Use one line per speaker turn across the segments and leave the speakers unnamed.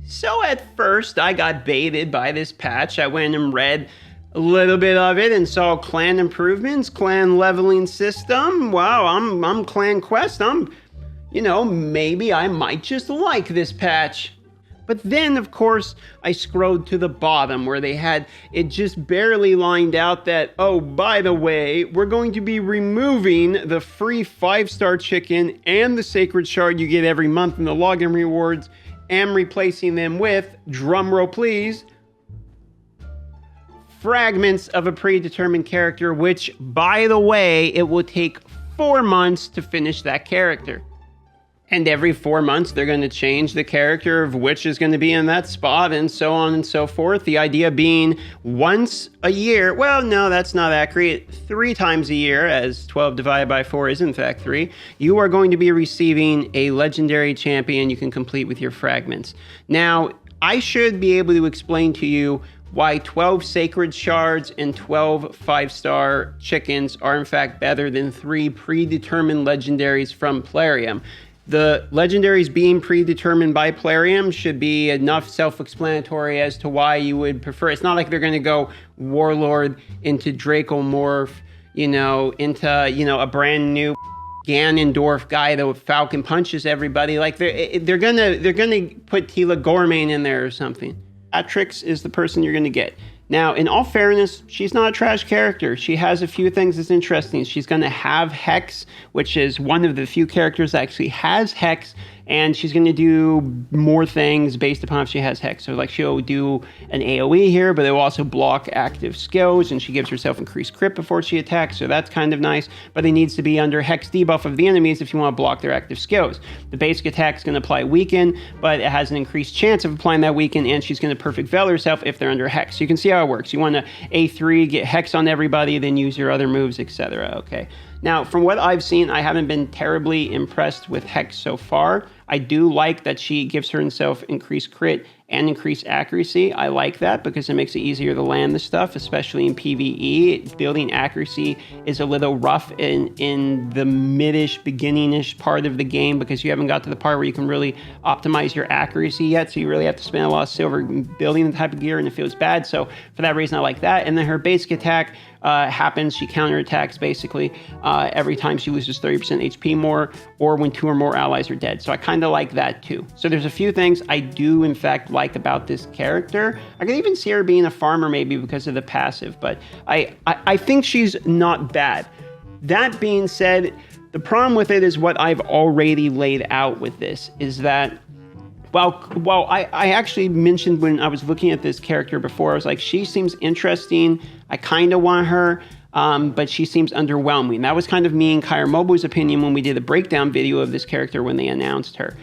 So at first I got baited by this patch. I went and read a little bit of it and saw clan improvements, clan leveling system. Wow, I'm clan quest. Maybe I might just like this patch. But then, of course, I scrolled to the bottom where they had it just barely lined out that, oh, by the way, we're going to be removing the free 5-star chicken and the sacred shard you get every month in the login rewards and replacing them with, drumroll please, fragments of a predetermined character, which, by the way, it will take 4 months to finish that character. And every 4 months, they're going to change the character of which is going to be in that spot and so on and so forth. The idea being once a year. Well, no, that's not accurate. 3 times a year, as 12 divided by 4 is in fact 3. You are going to be receiving a legendary champion you can complete with your fragments. Now, I should be able to explain to you why 12 sacred shards and 12 5-star chickens are in fact better than 3 predetermined legendaries from Plarium. The legendaries being predetermined by Plarium should be enough self-explanatory as to why you would prefer. It's not like they're going to go Warlord into Dracomorph, into, a brand new Ganondorf guy that Falcon punches everybody. Like they're gonna put Tila Gormain in there or something. Cleopterix is the person you're gonna get. Now, in all fairness, she's not a trash character. She has a few things that's interesting. She's going to have Hex, which is one of the few characters that actually has Hex, and she's going to do more things based upon if she has Hex. So, like, she'll do an AoE here, but it will also block active skills, and she gives herself increased crit before she attacks, so that's kind of nice. But it needs to be under Hex debuff of the enemies if you want to block their active skills. The basic attack is going to apply Weaken, but it has an increased chance of applying that Weaken, and she's going to perfect veil herself if they're under Hex. So you can see how it works. You want to A3, get Hex on everybody, then use your other moves, etc. Okay. Now, from what I've seen, I haven't been terribly impressed with Hex so far. I do like that she gives herself increased crit and increased accuracy. I like that because it makes it easier to land the stuff, especially in PvE. Building accuracy is a little rough in the mid-ish, beginning-ish part of the game because you haven't got to the part where you can really optimize your accuracy yet, so you really have to spend a lot of silver building the type of gear, and it feels bad. So for that reason, I like that. And then her basic attack happens. She counterattacks basically every time she loses 30% HP more or when 2 or more allies are dead. So I kind of like that too. So there's a few things I do in fact like about this character. I could even see her being a farmer maybe because of the passive, but I think she's not bad. That being said, the problem with it is what I've already laid out with this is that well, I actually mentioned when I was looking at this character before, I was like, she seems interesting. I kind of want her, but she seems underwhelming. That was kind of me and Kyra Mobile's opinion when we did a breakdown video of this character when they announced her.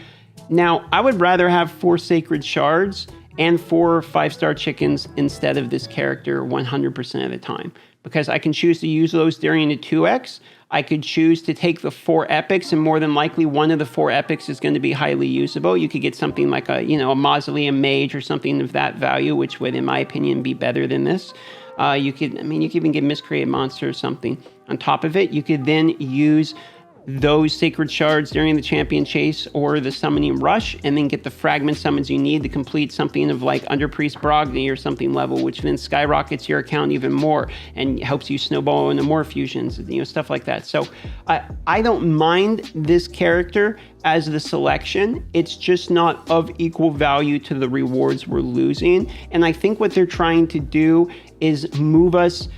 Now, I would rather have 4 sacred shards and 4 5-star chickens instead of this character 100% of the time, because I can choose to use those during the 2x. I could choose to take the 4 epics, and more than likely one of the 4 epics is going to be highly usable. You could get something like a Mausoleum Mage or something of that value, which would, in my opinion, be better than this. You could even get Miscreated Monster or something. On top of it, you could then use those sacred shards during the champion chase or the summoning rush, and then get the fragment summons you need to complete something of like Under Priest Brogni or something level, which then skyrockets your account even more and helps you snowball into more fusions, stuff like that. So I don't mind this character as the selection. It's just not of equal value to the rewards we're losing. And I think what they're trying to do is move us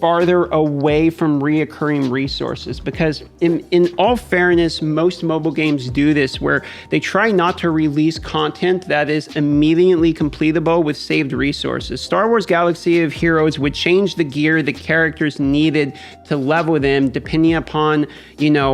farther away from reoccurring resources, because in all fairness, most mobile games do this where they try not to release content that is immediately completable with saved resources. Star Wars Galaxy of Heroes would change the gear the characters needed to level them depending upon,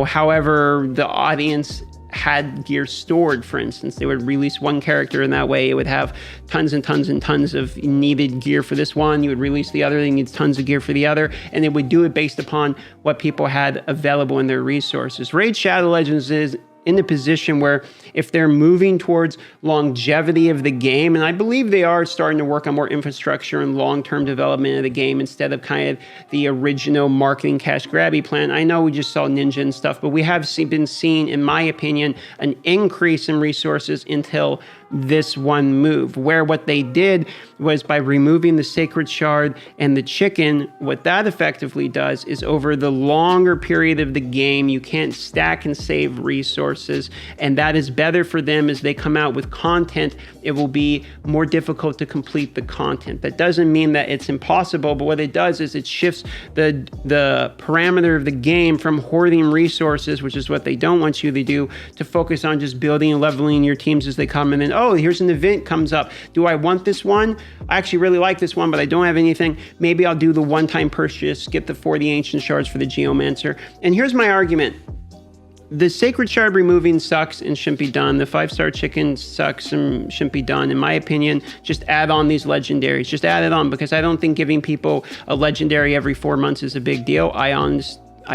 however the audience had gear stored. For instance, they would release one character and that way it would have tons and tons and tons of needed gear for this one. You would release the other, and needs tons of gear for the other, and they would do it based upon what people had available in their resources. Raid Shadow Legends is in a position where if they're moving towards longevity of the game, and I believe they are starting to work on more infrastructure and long-term development of the game instead of kind of the original marketing cash grabby plan. I know we just saw Ninja and stuff, but we have been seeing, in my opinion, an increase in resources until this one move, where what they did was by removing the sacred shard and the chicken, what that effectively does is over the longer period of the game, you can't stack and save resources, and that is better for them as they come out with content. It will be more difficult to complete the content. That doesn't mean that it's impossible, but what it does is it shifts the parameter of the game from hoarding resources, which is what they don't want you to do, to focus on just building and leveling your teams as they come, and then, oh, here's an event comes up. Do I want this one? I actually really like this one, but I don't have anything. Maybe I'll do the one-time purchase, get the 40 ancient shards for the Geomancer. And here's my argument. The sacred shard removing sucks and shouldn't be done. The 5-star chicken sucks and shouldn't be done. In my opinion, just add on these legendaries. Just add it on, because I don't think giving people a legendary every 4 months is a big deal. I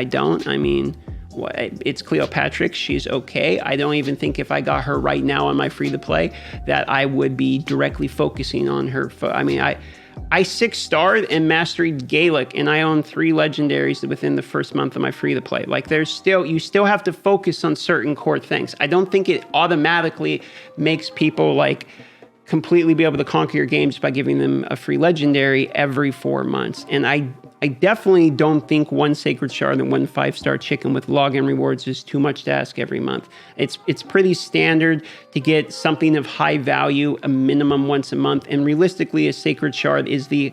don't. I mean, it's cleopterix. She's okay. I don't even think if I got her right now on my free-to-play that I would be directly focusing on her. I mean, I 6-starred and mastered Gaelic, and I own 3 legendaries within the first month of my free-to-play. Like, you still have to focus on certain core things. I don't think it automatically makes people like completely be able to conquer your games by giving them a free legendary every 4 months. And I definitely don't think 1 sacred shard and 1 5-star chicken with login rewards is too much to ask every month. It's pretty standard to get something of high value a minimum once a month, and realistically, a sacred shard is the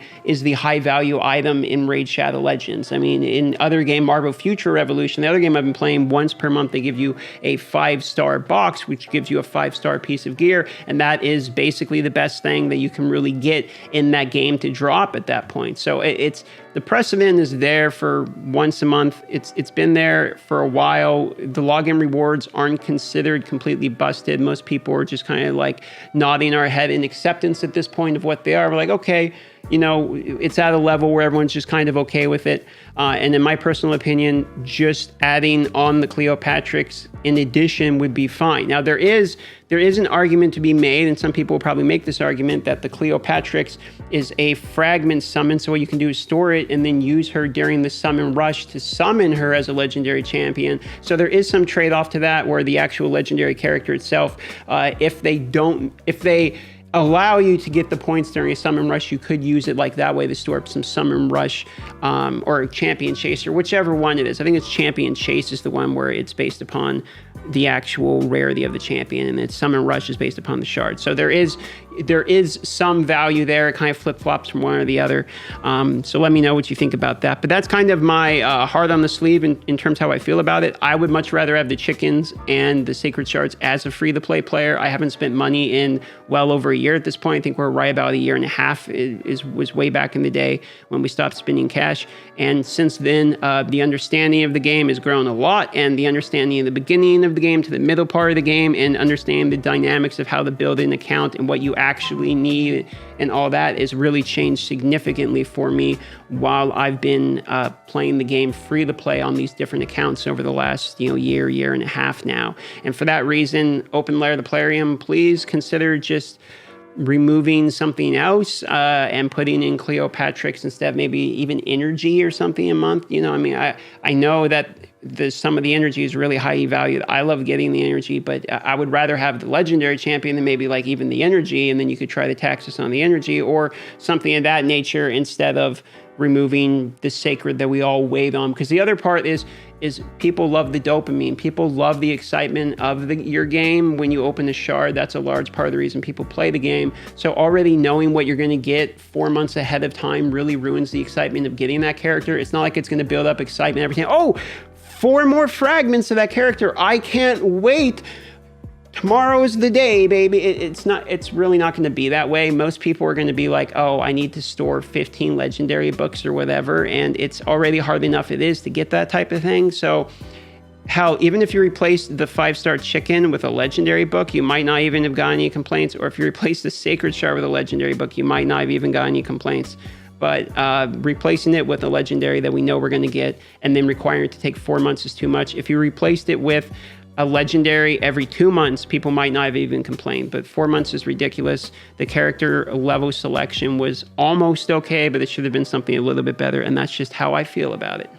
high value item in Raid Shadow Legends. I mean, in other game, Marvel Future Revolution, the other game I've been playing, once per month they give you a 5-star box, which gives you a 5-star piece of gear, and that is basically the best thing that you can really get in that game to drop at that point. So the precedent is there for once a month. It's been there for a while. The login rewards aren't considered completely busted. Most people are just kind of like nodding our head in acceptance at this point of what they are. We're like, okay, it's at a level where everyone's just kind of okay with it. And in my personal opinion, just adding on the cleopterix in addition would be fine. Now, there is an argument to be made, and some people will probably make this argument, that the cleopterix is a fragment summon. So what you can do is store it and then use her during the summon rush to summon her as a legendary champion. So there is some trade-off to that, where the actual legendary character itself, if they allow you to get the points during a summon rush, you could use it like that way to store up some summon rush or champion chase, or whichever one it is. I think it's champion chase is the one where it's based upon the actual rarity of the champion, and its summon rush is based upon the shard. So there is some value there. It kind of flip-flops from one or the other. So let me know what you think about that. But that's kind of my heart on the sleeve in terms of how I feel about it. I would much rather have the chickens and the sacred shards as a free-to-play player. I haven't spent money in well over a year at this point. I think we're right about a year and a half. Was way back in the day when we stopped spending cash. And since then, the understanding of the game has grown a lot, and the understanding of the beginning of the game to the middle part of the game, and understanding the dynamics of how to build an account and what you actually need and all that has really changed significantly for me while I've been playing the game free to play on these different accounts over the last year and a half now. And for that reason, open layer the Plarium, please consider just removing something else and putting in cleopterix instead of maybe even energy or something a month. I know that some of the energy is really highly valued. I love getting the energy, but I would rather have the legendary champion than maybe like even the energy, and then you could try to tax us on the energy or something of that nature instead of removing the sacred that we all wait on. Because the other part is people love the dopamine. People love the excitement of your game when you open a shard. That's a large part of the reason people play the game. So already knowing what you're going to get 4 months ahead of time really ruins the excitement of getting that character. It's not like it's going to build up excitement every time. Oh, 4 more fragments of that character. I can't wait. Tomorrow is the day, baby. It's really not going to be that way. Most people are going to be like, oh, I need to store 15 legendary books or whatever, and it's already hard enough it is to get that type of thing. So even if you replace the 5-star chicken with a legendary book, you might not even have got any complaints. Or if you replace the sacred shard with a legendary book, you might not have even got any complaints. But replacing it with a legendary that we know we're going to get and then requiring it to take 4 months is too much. If you replaced it with a legendary every 2 months, people might not have even complained, but 4 months is ridiculous. The character level selection was almost okay, but it should have been something a little bit better, and that's just how I feel about it.